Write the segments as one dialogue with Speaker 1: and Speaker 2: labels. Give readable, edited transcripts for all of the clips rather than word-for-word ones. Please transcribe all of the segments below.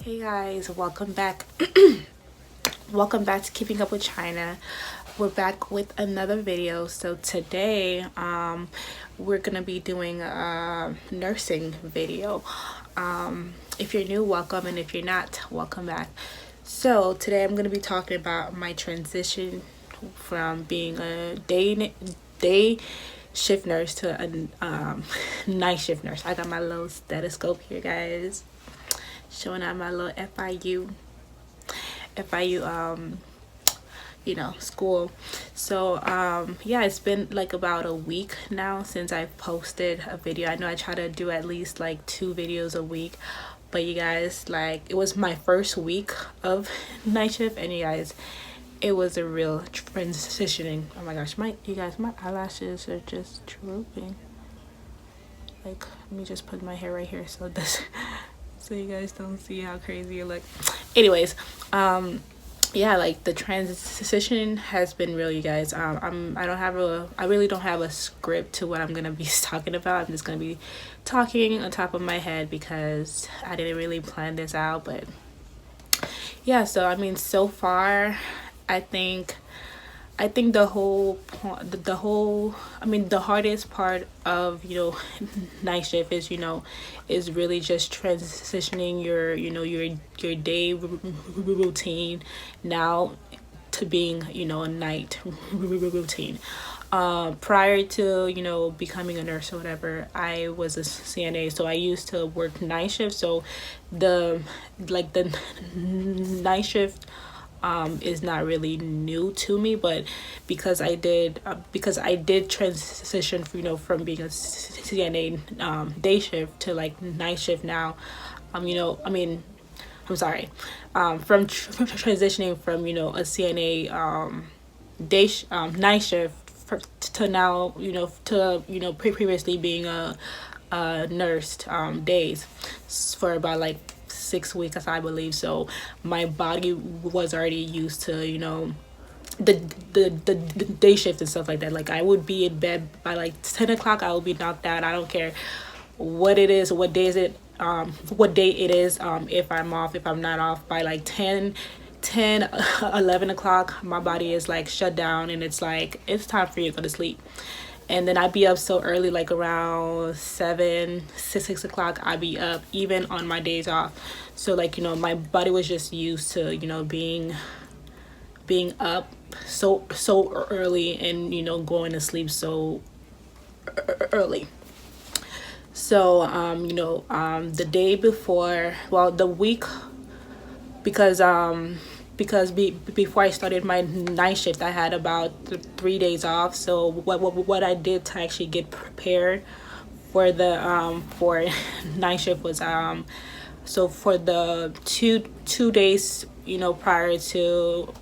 Speaker 1: Hey guys, welcome back. Welcome back to Keeping Up with China. We're back with another video. So today we're gonna be doing a nursing video. If you're new, welcome, and if you're not, welcome back. So today I'm gonna be talking about my transition from being a day shift nurse to a night shift nurse. I got my little stethoscope here, guys, showing out my little FIU school. So yeah, it's been like about a week now since I posted a video. I know I try to do at least like 2 videos a week, but you guys, like, it was my first week of night shift, and you guys, it was a real transitioning. Oh my gosh, my eyelashes are just drooping. Like, let me just put my hair right here so this so you guys don't see how crazy it look. Anyways, yeah, like, the transition has been real, you guys. I really don't have a script to what I'm gonna be talking about. I'm just gonna be talking on top of my head because I didn't really plan this out. But yeah, so I mean, so far I think the hardest part of night shift is really just transitioning your day routine now to being a night routine. Prior to becoming a nurse or whatever, I was a CNA, so I used to work night shift. So the night shift is not really new to me, but because I did transition from being a CNA day shift to like night shift now. I'm sorry, from transitioning from a CNA night shift to now previously being a nurse days for about like 6 weeks, I believe. So my body was already used to the day shift and stuff like that. Like, I would be in bed by like 10 o'clock. I would be knocked out. I don't care what it is, what day it is, if I'm off, if I'm not off by like 10 11 o'clock, my body is like shut down, and it's like, it's time for you to go to sleep. And then I'd be up so early, like around 6 o'clock. I'd be up even on my days off. So like, my body was just used to being up so early, and going to sleep so early. So the day before, well, the week, because before I started my night shift, I had about 3 days off. So what I did to actually get prepared for the for night shift was so for the two days prior to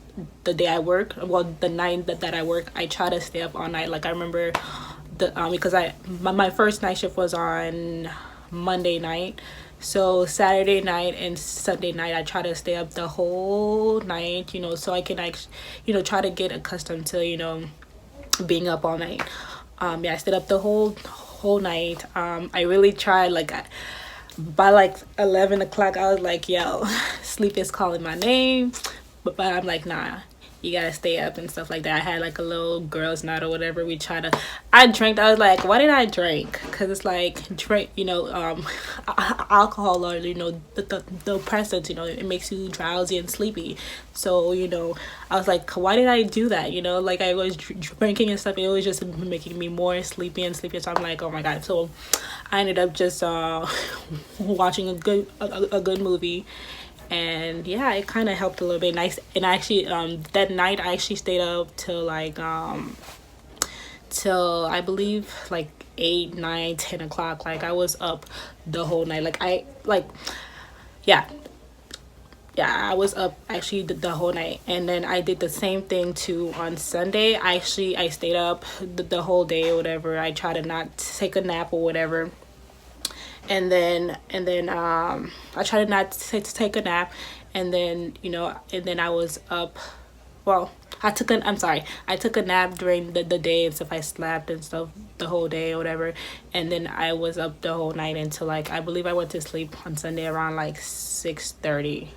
Speaker 1: the day I work, well, the night that I work, I try to stay up all night. Like, I remember because my first night shift was on Monday night. So Saturday night and Sunday night, I try to stay up the whole night, so I can actually, try to get accustomed to, being up all night. Yeah, I stayed up the whole night. I really tried, like, by like 11 o'clock, I was like, yo, sleep is calling my name. But I'm like, nah, you gotta stay up and stuff like that. I had like a little girls' night or whatever. I drank. I was like, why did I drink? Because it's like, drink, alcohol, or the depressants, it makes you drowsy and sleepy. So I was like, why did I do that? Like, I was drinking and stuff. It was just making me more sleepy and sleepy. So I'm like, oh my god. So I ended up just watching a good movie. And yeah, it kind of helped a little bit. Nice. And actually, that night I actually stayed up till like till I believe like 8, 9, 10 o'clock. Like, I was up the whole night. I was up actually the whole night. And then I did the same thing too on Sunday. I stayed up the whole day or whatever. I tried to not take a nap or whatever. And then I tried not to take a nap, and then I was up well, I'm sorry, I took a nap during the day and stuff. I slept and stuff the whole day or whatever, and then I was up the whole night until like, I believe I went to sleep on Sunday around like 6:30,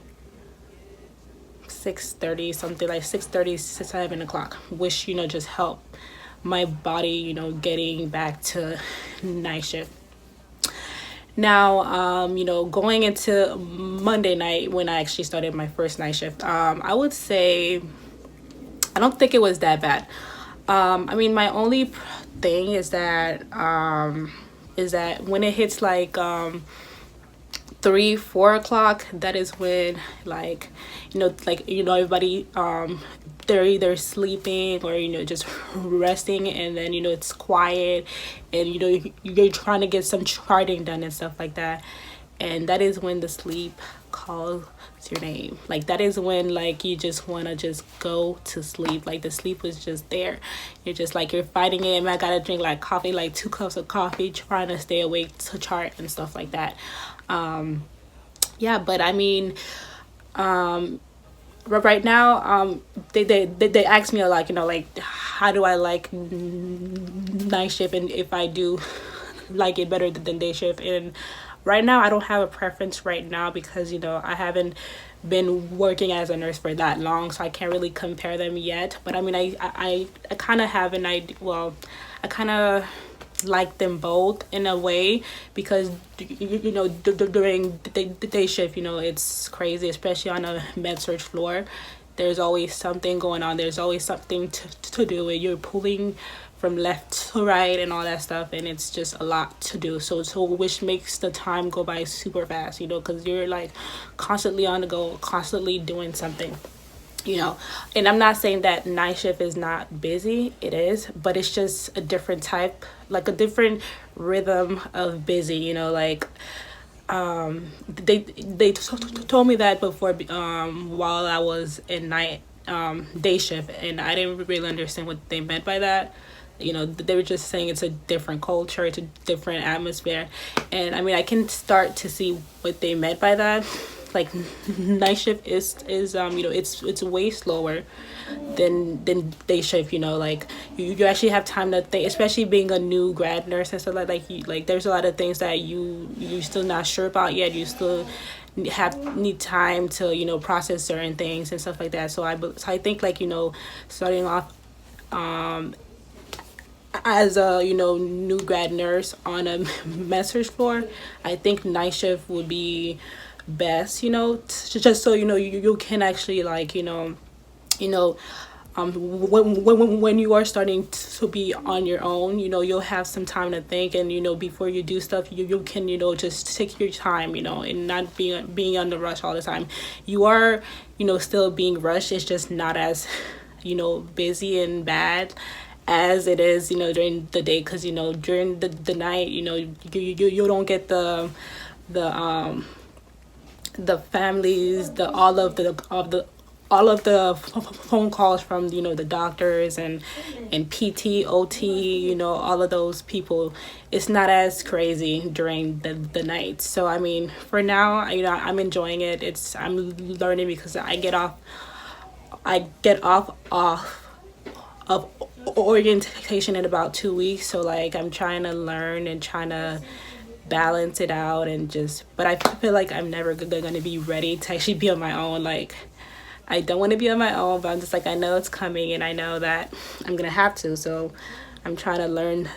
Speaker 1: something like 6:30 to 7 o'clock, which, you know, just helped my body, you know, getting back to night shift. Now, you know, going into Monday night when I actually started my first night shift, I would say I don't think it was that bad. I mean, my only thing is that when it hits like 3-4 o'clock, that is when, like, you know, everybody, they're either sleeping or, you know, just resting, and then, you know, it's quiet, and, you know, you're trying to get some charting done and stuff like that, and that is when the sleep calls your name. Like, that is when, like, you just want to just go to sleep. Like, the sleep was just there. You're just like, you're fighting it, and I gotta drink like coffee, like 2 cups of coffee, trying to stay awake to chart and stuff like that. Yeah, but I mean, right now, they ask me a lot, you know, like, how do I like night shift, and if I do like it better than day shift. And right now, I don't have a preference right now, because, you know, I haven't been working as a nurse for that long, so I can't really compare them yet. But I mean, I kind of have an idea. Well, I kind of like them both in a way, because, you know, during the day shift, you know, it's crazy, especially on a med surg floor. There's always something going on. There's always something to do, and you're pulling from left to right and all that stuff, and it's just a lot to do, so which makes the time go by super fast, you know, because you're like constantly on the go, constantly doing something, you know. And I'm not saying that night shift is not busy, it is, but it's just a different type, like a different rhythm of busy, you know. Like, they told me that before, while I was in day shift, and I didn't really understand what they meant by that. You know, they were just saying it's a different culture, it's a different atmosphere, and I mean, I can start to see what they meant by that. Like, night shift is you know, it's way slower than day shift, you know. Like, you actually have time to think, especially being a new grad nurse and stuff like there's a lot of things that you still not sure about yet. You still need time to, you know, process certain things and stuff like that. So I think, like, you know, starting off as a, you know, new grad nurse on a med surg floor, I think night shift would be best, you know, just so, you know, you can actually, like, you know, when you are starting to be on your own, you know, you'll have some time to think, and, you know, before you do stuff, you can, you know, just take your time, you know, and not being on the rush all the time. You are, you know, still being rushed. It's just not as, you know, busy and bad as it is, you know, during the day, because, you know, during the night, you know, you don't get the families, all of the phone calls from, you know, the doctors and PT, OT, you know, all of those people. It's not as crazy during the night. So I mean, for now, you know, I'm enjoying it. I'm learning, because I get off of orientation in about 2 weeks, so like I'm trying to learn and trying to balance it out, and just, but I feel like I'm never gonna be ready to actually be on my own. Like, I don't want to be on my own, but I'm just like, I know it's coming, and I know that I'm gonna have to, so I'm trying to learn,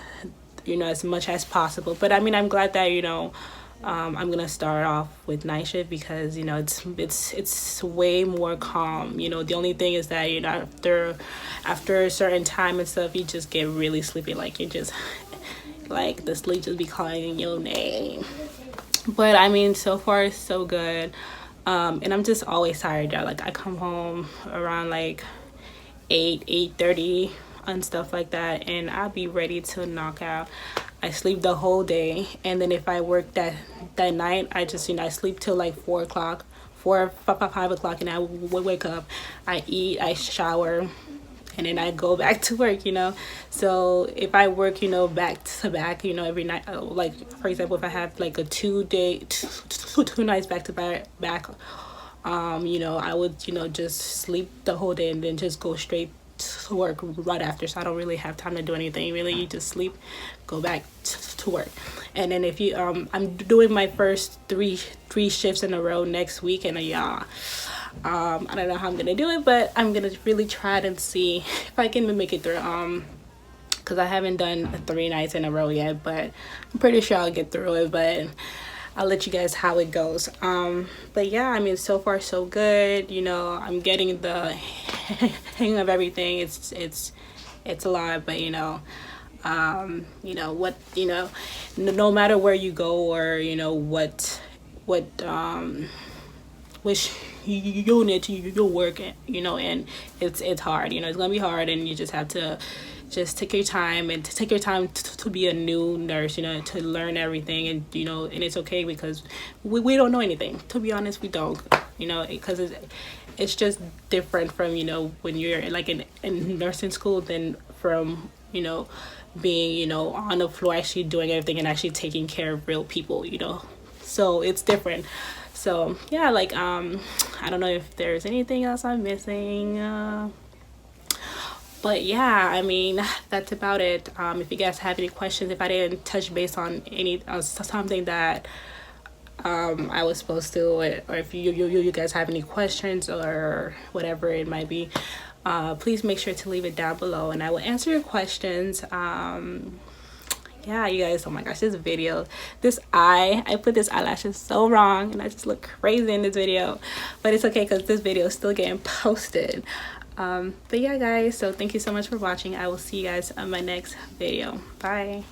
Speaker 1: you know, as much as possible. But I mean, I'm glad that, you know, I'm gonna start off with night shift, because, you know, it's way more calm. You know, the only thing is that, you know, after a certain time and stuff, you just get really sleepy. Like, you just, like, the sleep just be calling your name. But I mean, so far so good. And I'm just always tired, y'all. Like, I come home around like 8:30 and stuff like that, and I'll be ready to knock out. I sleep the whole day, and then if I work that night, I just, you know, I sleep till like 4 o'clock, 5 o'clock, and I wake up, I eat, I shower, and then I go back to work, you know. So if I work, you know, back to back, you know, every night, like, for example, if I have like a 2 nights back to back You know, I would, you know, just sleep the whole day and then just go straight to work right after. So I don't really have time to do anything really. You just sleep, go back to work. And then if you I'm doing my first three shifts in a row next week, and yeah, I don't know how I'm gonna do it, but I'm gonna really try it and see if I can make it through. Because I haven't done 3 nights in a row yet, but I'm pretty sure I'll get through it. But I'll let you guys how it goes. But yeah, I mean, so far so good. You know, I'm getting the hang of everything. It's a lot, but you know what, you know, no matter where you go, or you know what which unit you work in, you know, and it's hard. You know, it's gonna be hard, and you just have to just take your time, and to take your time to be a new nurse, you know, to learn everything. And you know, and it's okay, because we don't know anything, to be honest. We don't, you know, because it's just different from, you know, when you're like in nursing school than from, you know, being, you know, on the floor actually doing everything and actually taking care of real people, you know. So it's different. So yeah, like I don't know if there's anything else I'm missing, but yeah, I mean, that's about it. If you guys have any questions, if I didn't touch base on any something that I was supposed to, or if you guys have any questions or whatever it might be, please make sure to leave it down below, and I will answer your questions. Yeah, you guys, oh my gosh, this video, I put this eyelashes so wrong, and I just look crazy in this video, but it's okay, because this video is still getting posted. But yeah guys, so thank you so much for watching. I will see you guys on my next video. Bye.